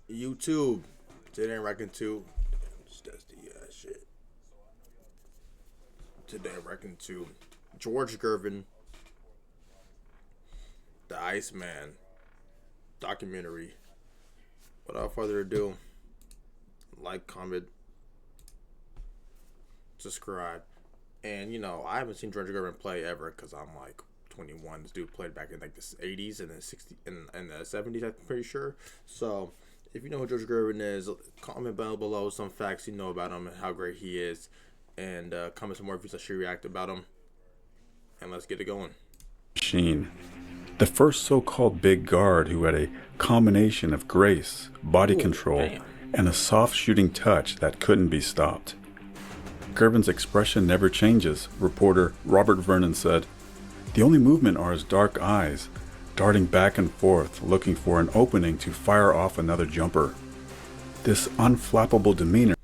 YouTube. Today I reckon to. That's the shit. Today I reckon to George Gervin, the Iceman documentary. Without further ado, like, comment, subscribe. And I haven't seen George Gervin play ever because I'm like 21. This dude played back in like the 80s and the 60s and the 70s, I'm pretty sure. So if you know who George Gervin is, comment down below some facts you know about him and how great he is, and comment some more views I should react about him. And let's get it going. Machine, the first so-called big guard who had a combination of grace, body control, and a soft shooting touch that couldn't be stopped. Gervin's expression never changes, reporter Robert Vernon said. The only movement are his dark eyes, darting back and forth, looking for an opening to fire off another jumper. This unflappable demeanor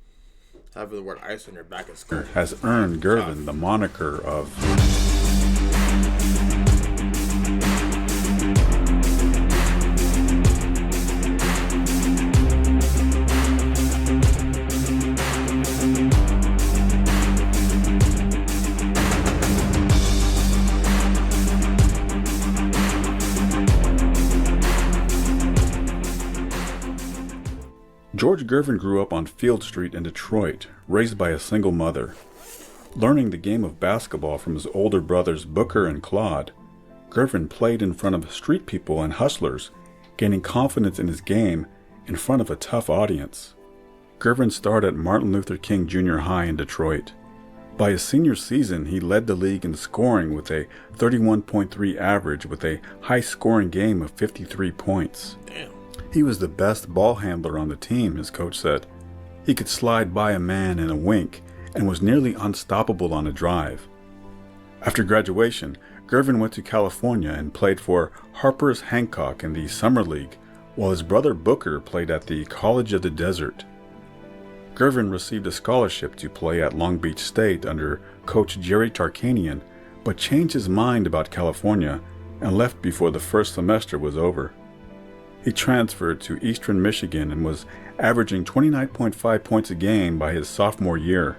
Having the word ice on your back is cool. has earned Gervin the moniker of George Gervin grew up on Field Street in Detroit, raised by a single mother. Learning the game of basketball from his older brothers Booker and Claude, Gervin played in front of street people and hustlers, gaining confidence in his game in front of a tough audience. Gervin started at Martin Luther King Junior High in Detroit. By his senior season, he led the league in scoring with a 31.3 average with a high-scoring game of 53 points. Damn. He was the best ball handler on the team, his coach said. He could slide by a man in a wink and was nearly unstoppable on a drive. After graduation, Gervin went to California and played for Harper's Hancock in the Summer League, while his brother Booker played at the College of the Desert. Gervin received a scholarship to play at Long Beach State under coach Jerry Tarkanian, but changed his mind about California and left before the first semester was over. He transferred to Eastern Michigan and was averaging 29.5 points a game by his sophomore year.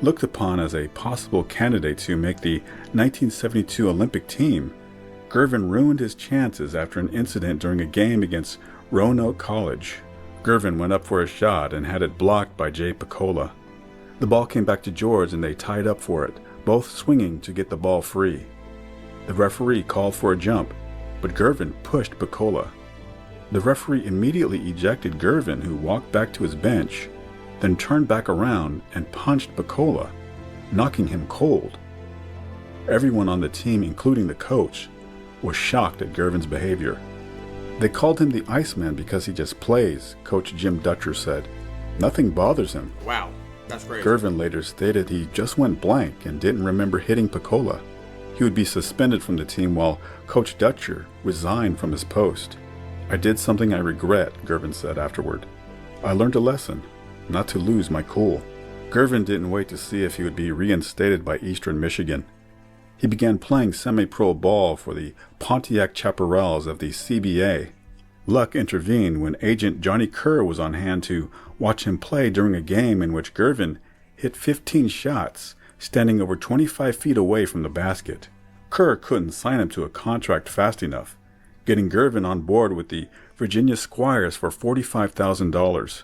Looked upon as a possible candidate to make the 1972 Olympic team, Gervin ruined his chances after an incident during a game against Roanoke College. Gervin went up for a shot and had it blocked by Jay Picola. The ball came back to George and they tied up for it, both swinging to get the ball free. The referee called for a jump, but Gervin pushed Picola. The referee immediately ejected Gervin, who walked back to his bench, then turned back around and punched Picola, knocking him cold. Everyone on the team, including the coach, was shocked at Gervin's behavior. They called him the Iceman because he just plays, Coach Jim Dutcher said. Nothing bothers him. Wow, that's crazy. Gervin later stated he just went blank and didn't remember hitting Picola. He would be suspended from the team while Coach Dutcher resigned from his post. I did something I regret, Gervin said afterward. I learned a lesson, not to lose my cool. Gervin didn't wait to see if he would be reinstated by Eastern Michigan. He began playing semi-pro ball for the Pontiac Chaparrals of the CBA. Luck intervened when agent Johnny Kerr was on hand to watch him play during a game in which Gervin hit 15 shots, standing over 25 feet away from the basket. Kerr couldn't sign him to a contract fast enough, getting Gervin on board with the Virginia Squires for $45,000.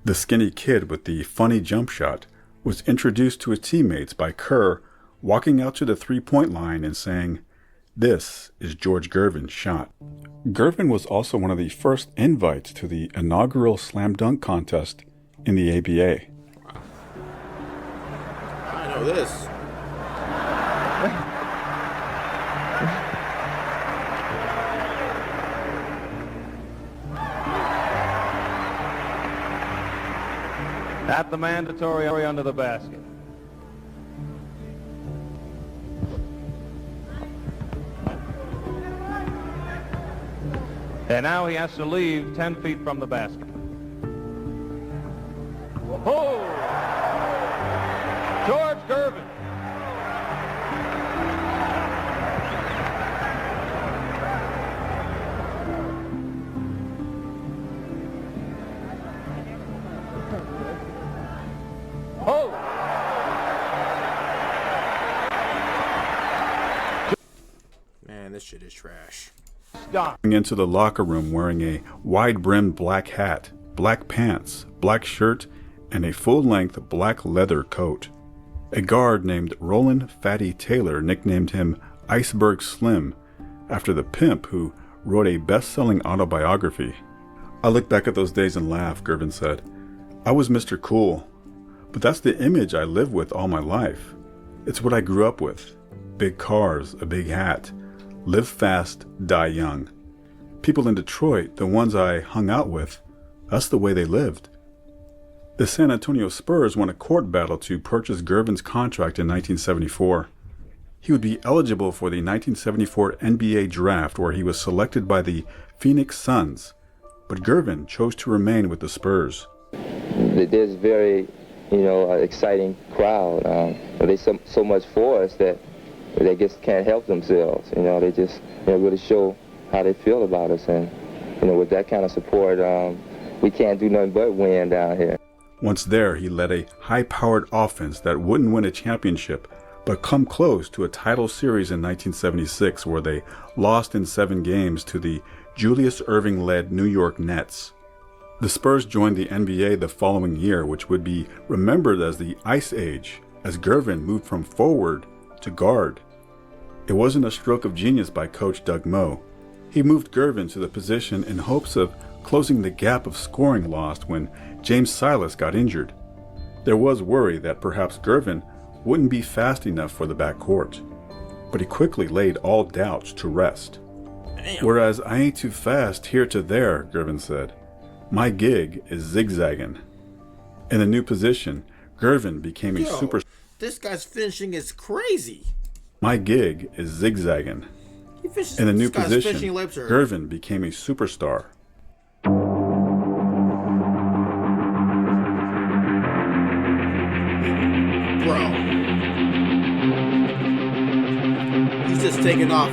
The skinny kid with the funny jump shot was introduced to his teammates by Kerr walking out to the three-point line and saying, "This is George Gervin's shot." Gervin was also one of the first invites to the inaugural slam dunk contest in the ABA. I know this. At the mandatory under the basket. And now he has to leave 10 feet from the basket. Oh! George Gervin. shit is trash. Into the locker room wearing a wide-brimmed black hat, black pants, black shirt, and a full-length black leather coat. A guard named Roland Fatty Taylor nicknamed him Iceberg Slim, after the pimp who wrote a best-selling autobiography. I look back at those days and laugh, Gervin said. I was Mr. Cool, but that's the image I live with all my life. It's what I grew up with. Big cars, a big hat. Live fast, die young. People in Detroit, the ones I hung out with, that's the way they lived. The San Antonio Spurs won a court battle to purchase Gervin's contract in 1974. He would be eligible for the 1974 NBA draft, where he was selected by the Phoenix Suns, but Gervin chose to remain with the Spurs. There's very, exciting crowd. They so much for us that they just can't help themselves. They just really show how they feel about us, and with that kind of support, we can't do nothing but win down here. Once there, he led a high-powered offense that wouldn't win a championship, but come close to a title series in 1976, where they lost in 7 games to the Julius Erving-led New York Nets. The Spurs joined the NBA the following year, which would be remembered as the Ice Age, as Gervin moved from forward to guard. It wasn't a stroke of genius by coach Doug Moe. He moved Gervin to the position in hopes of closing the gap of scoring lost when James Silas got injured. There was worry that perhaps Gervin wouldn't be fast enough for the backcourt, but he quickly laid all doubts to rest. Damn. Whereas I ain't too fast here to there, Gervin said. My gig is zigzagging. In the new position, Gervin became a super... This guy's finishing is crazy. My gig is zigzagging. In the new position, Gervin became a superstar. Bro. He's just taking off.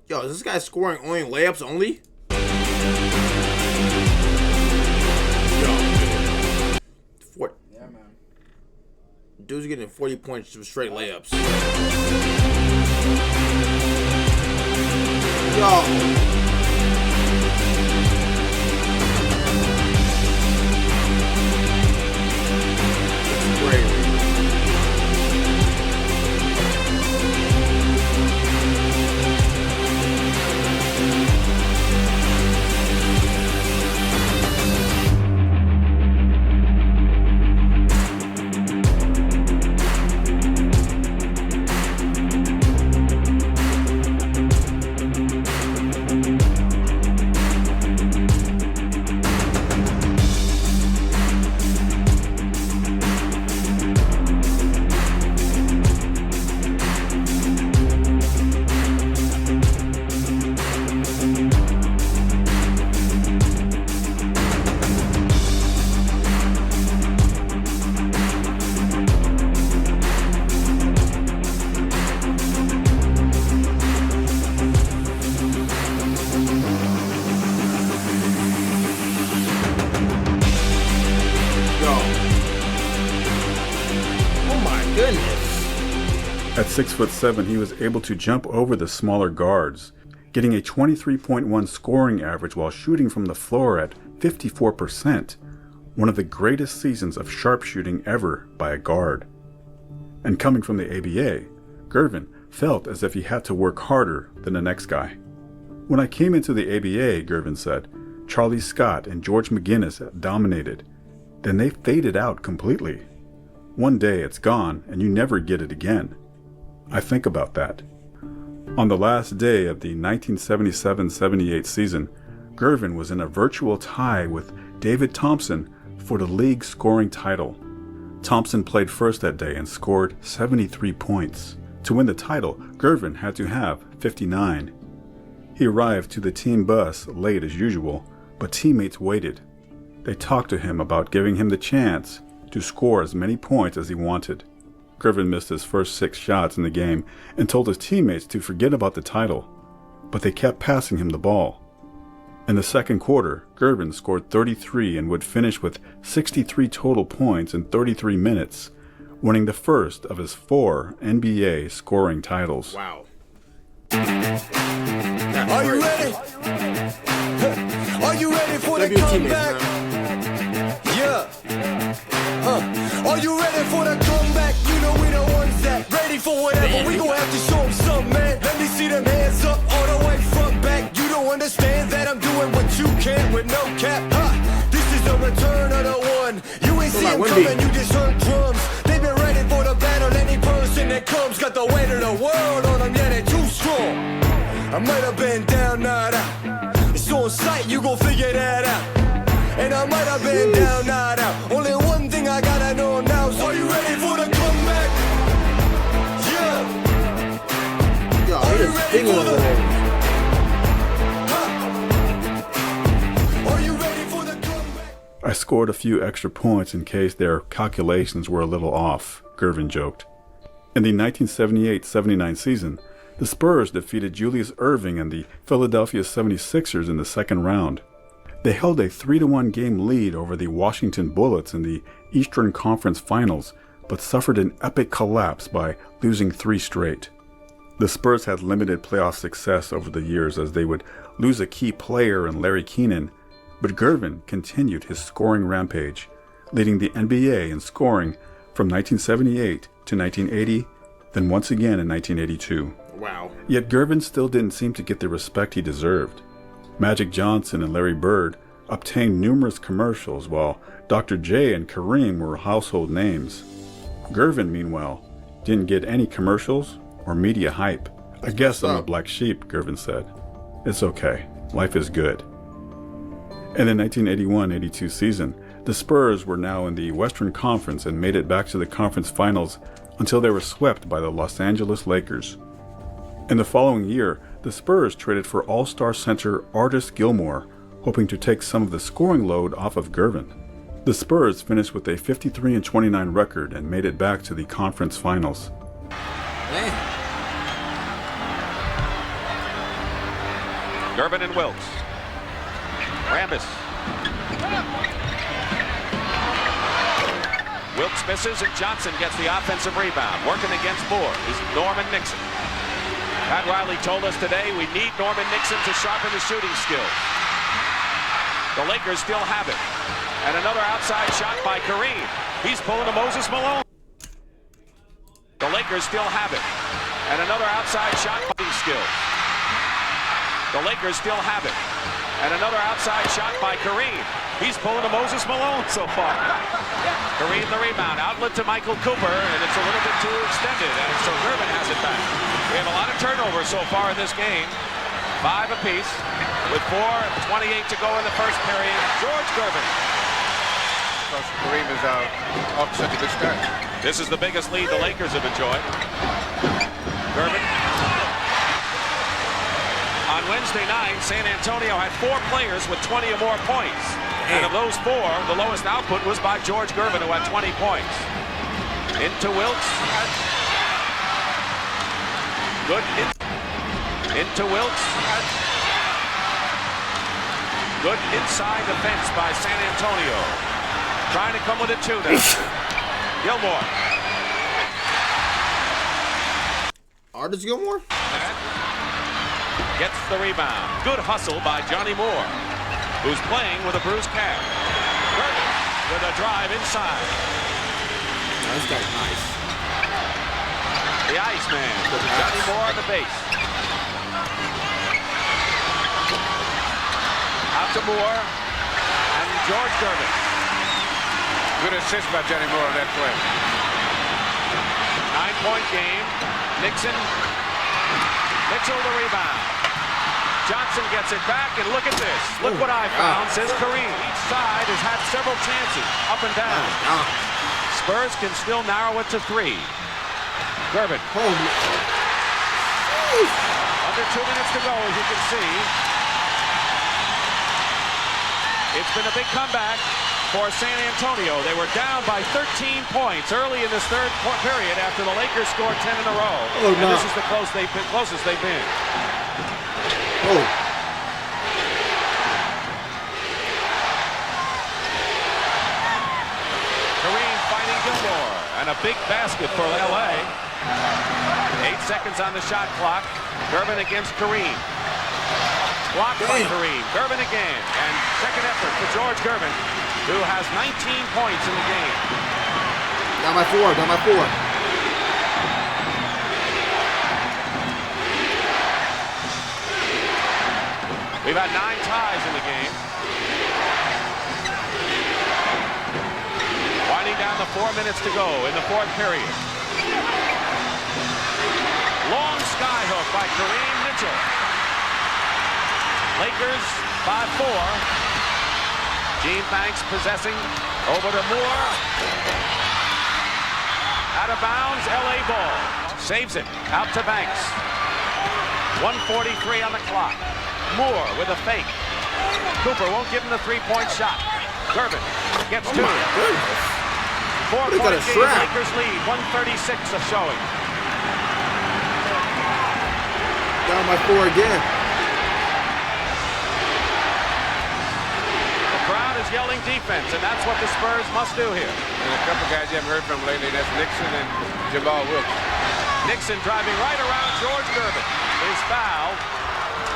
Yo, is this guy scoring only layups only? Yo. Yeah, man. Dude's getting 40 points from straight layups. Yo. At 6'7", he was able to jump over the smaller guards, getting a 23.1 scoring average while shooting from the floor at 54%. one of the greatest seasons of sharpshooting ever by a guard. And coming from the ABA, Gervin felt as if he had to work harder than the next guy. When I came into the ABA, Gervin said, Charlie Scott and George McGinnis dominated. Then they faded out completely. One day it's gone and you never get it again. I think about that. On the last day of the 1977-78 season, Gervin was in a virtual tie with David Thompson for the league scoring title. Thompson played first that day and scored 73 points. To win the title, Gervin had to have 59. He arrived to the team bus late as usual, but teammates waited. They talked to him about giving him the chance to score as many points as he wanted. Gervin missed his first 6 shots in the game and told his teammates to forget about the title, but they kept passing him the ball. In the second quarter, Gervin scored 33 and would finish with 63 total points in 33 minutes, winning the first of his 4 NBA scoring titles. Wow. Are you ready? Are you ready for the comeback? Yeah. Are you ready for the comeback? You know we the ones that ready for whatever. We gon' have to show them something, man. Let me see them hands up all the way front back. You don't understand that I'm doing what you can't with no cap. This is the return of the one. You ain't see him coming, you just heard drums. They've been ready for the battle. Any person that comes got the weight of the world on them. Yeah, they're too strong. I might have been down, not out. It's on sight, you gon' figure that out. And I might have been down, not out. Only one thing I gotta know now is, are you ready for the comeback? Yeah. Yo, Are you ready for the... Are you ready for the comeback? I scored a few extra points in case their calculations were a little off, Gervin joked. In the 1978-79 season, the Spurs defeated Julius Erving and the Philadelphia 76ers in the second round. They held a 3-1 game lead over the Washington Bullets in the Eastern Conference Finals, but suffered an epic collapse by losing 3 straight. The Spurs had limited playoff success over the years as they would lose a key player in Larry Keenan, but Gervin continued his scoring rampage, leading the NBA in scoring from 1978 to 1980, then once again in 1982. Wow. Yet Gervin still didn't seem to get the respect he deserved. Magic Johnson and Larry Bird obtained numerous commercials, while Dr. J and Kareem were household names. Gervin, meanwhile, didn't get any commercials or media hype. I guess I'm a black sheep, Gervin said. It's okay. Life is good. In the 1981-82 season, the Spurs were now in the Western Conference and made it back to the conference finals until they were swept by the Los Angeles Lakers. In the following year, the Spurs traded for All-Star center Artis Gilmore, hoping to take some of the scoring load off of Gervin. The Spurs finished with a 53-29 record and made it back to the conference finals. Gervin and Wilkes. Rambis. Wilkes misses and Johnson gets the offensive rebound. Working against Moore is Norman Nixon. Pat Riley told us today we need Norman Nixon to sharpen the shooting skills. The Lakers still have it. And another outside shot by Kareem. He's pulling a Moses Malone. The Lakers still have it. And another outside shot by these skills. The Lakers still have it. And another outside shot by Kareem. He's pulling a Moses Malone so far. Kareem the rebound. Outlet to Michael Cooper, and it's a little bit too extended, and so Gervin has it back. We have a lot of turnovers so far in this game. 5 apiece, with 4:28 to go in the first period. George Gervin. Because Kareem is off to such a good start. This is the biggest lead the Lakers have enjoyed. Gervin. On Wednesday night, San Antonio had 4 players with 20 or more points. And of those 4, the lowest output was by George Gervin, who had 20 points. Into Wilkes. Good. Into Wilkes. Good inside defense by San Antonio. Trying to come with it too now. Gilmore. Artis Gilmore? Gets the rebound. Good hustle by Johnny Moore, who's playing with a bruised calf. Gervin with a drive inside. This guy's nice. The Iceman, Johnny Moore on the base. Out to Moore and George Gervin. Good assist by Johnny Moore on that play. 9-point game. Nixon. Mitchell the rebound. Johnson gets it back, and look at this. Look what I found, says Kareem. Each side has had several chances, up and down. Spurs can still narrow it to 3. Gervin. Under 2 minutes to go, as you can see. It's been a big comeback for San Antonio. They were down by 13 points early in this third period after the Lakers scored 10 in a row. And this is the closest they've been. Kareem fighting Gilmore, and a big basket for L.A. 8 seconds on the shot clock. Gervin against Kareem. Blocked by Kareem. Gervin again, and second effort for George Gervin, who has 19 points in the game. Down by 4, down by 4. We've had 9 ties in the game. Winding down the 4 minutes to go in the fourth period. Long skyhook by Kareem Mitchell. Lakers by 4. Gene Banks possessing over to Moore. Out of bounds, L.A. ball. Saves it out to Banks. 1:43 on the clock. Moore with a fake. Cooper won't give him the 3-point shot. Gervin gets 2. 4-point game, Lakers lead. 1:36 of showing. Down by 4 again. The crowd is yelling defense, and that's what the Spurs must do here. And a couple guys you haven't heard from lately, that's Nixon and Jamal Wilkes. Nixon driving right around George Gervin. Is fouled.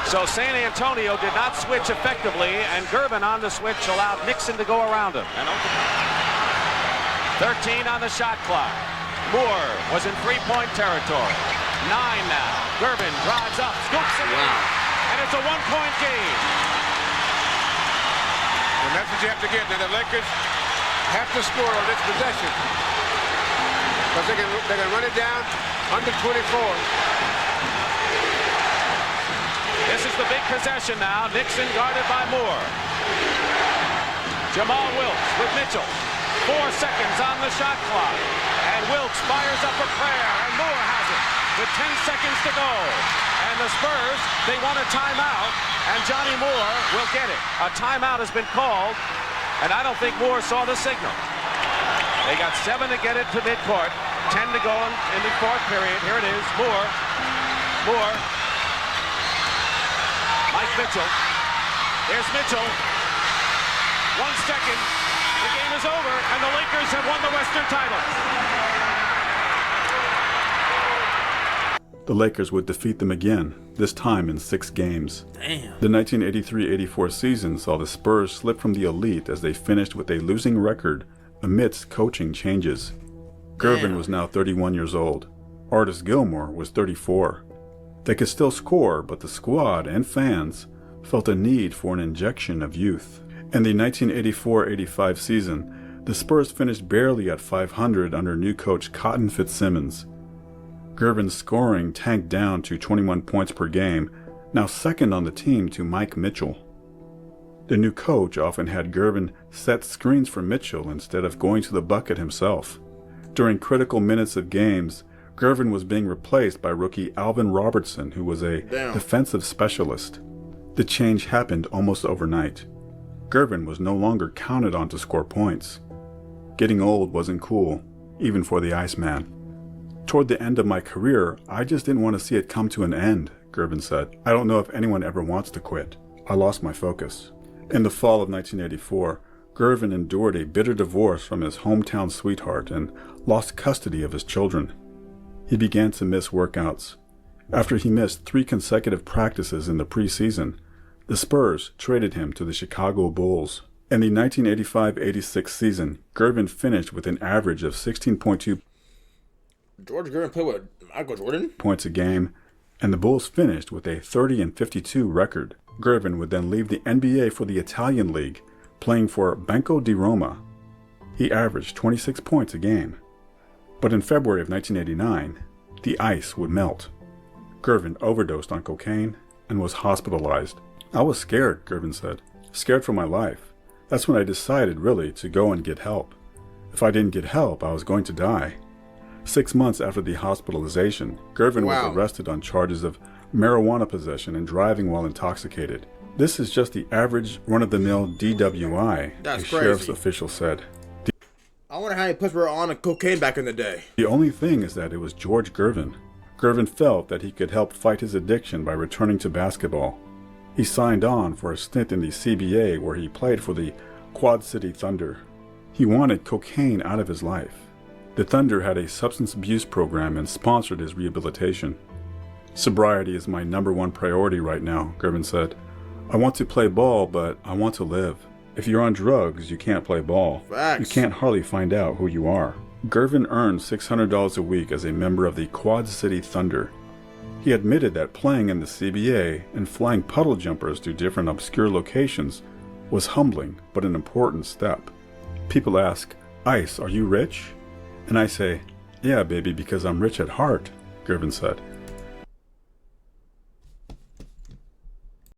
So San Antonio did not switch effectively, and Gervin on the switch allowed Nixon to go around him. And 13 on the shot clock. Moore was in 3-point territory. 9 now. Gervin drives up, scoops it in, and it's a 1-point game. And that's what you have to get. Now the Lakers have to score on this possession, because they can run it down under 24. This is the big possession now. Nixon guarded by Moore. Jamal Wilkes with Mitchell. 4 seconds on the shot clock. And Wilkes fires up a prayer, and Moore has it with 10 seconds to go. And the Spurs, they want a timeout, and Johnny Moore will get it. A timeout has been called, and I don't think Moore saw the signal. They got 7 to get it to midcourt. 10 to go in the fourth period. Here it is. Moore. Mike Mitchell. Here's Mitchell. 1 second. The game is over, and the Lakers have won the Western title. The Lakers would defeat them again, this time in 6 games. Damn. The 1983-84 season saw the Spurs slip from the elite as they finished with a losing record amidst coaching changes. Gervin was now 31 years old. Artis Gilmore was 34. They could still score, but the squad and fans felt a need for an injection of youth. In the 1984-85 season, the Spurs finished barely at 500 under new coach Cotton Fitzsimmons. Gervin's scoring tanked down to 21 points per game, now second on the team to Mike Mitchell. The new coach often had Gervin set screens for Mitchell instead of going to the bucket himself. During critical minutes of games, Gervin was being replaced by rookie Alvin Robertson, who was a defensive specialist. The change happened almost overnight. Gervin was no longer counted on to score points. Getting old wasn't cool, even for the Iceman. Toward the end of my career, I just didn't want to see it come to an end, Gervin said. I don't know if anyone ever wants to quit. I lost my focus. In the fall of 1984, Gervin endured a bitter divorce from his hometown sweetheart and lost custody of his children. He began to miss workouts. After he missed 3 consecutive practices in the preseason, the Spurs traded him to the Chicago Bulls. In the 1985-86 season, Gervin finished with an average of 16.2 George Gervin played with Michael Jordan? points a game, and the Bulls finished with a 30-52 record. Gervin would then leave the NBA for the Italian League, playing for Banco di Roma. He averaged 26 points a game. But in February of 1989, the ice would melt. Gervin overdosed on cocaine and was hospitalized. "I was scared," Gervin said. "Scared for my life. That's when I decided, really, to go and get help. If I didn't get help, I was going to die." 6 months after the hospitalization, Gervin was arrested on charges of marijuana possession and driving while intoxicated. This is just the average run-of-the-mill DWI, That's a sheriff's crazy. official said. I wonder how many puts were on cocaine back in the day. The only thing is that it was George Gervin. Gervin felt that he could help fight his addiction by returning to basketball. He signed on for a stint in the CBA where he played for the Quad City Thunder. He wanted cocaine out of his life. The Thunder had a substance abuse program and sponsored his rehabilitation. "Sobriety is my #1 priority right now," Gervin said. "I want to play ball, but I want to live. If you're on drugs, you can't play ball. Facts. You can't hardly find out who you are." Gervin earned $600 a week as a member of the Quad City Thunder. He admitted that playing in the CBA and flying puddle jumpers to different obscure locations was humbling but an important step. People ask, "Ice, are you rich?" And I say, "Yeah, baby, because I'm rich at heart," Gervin said.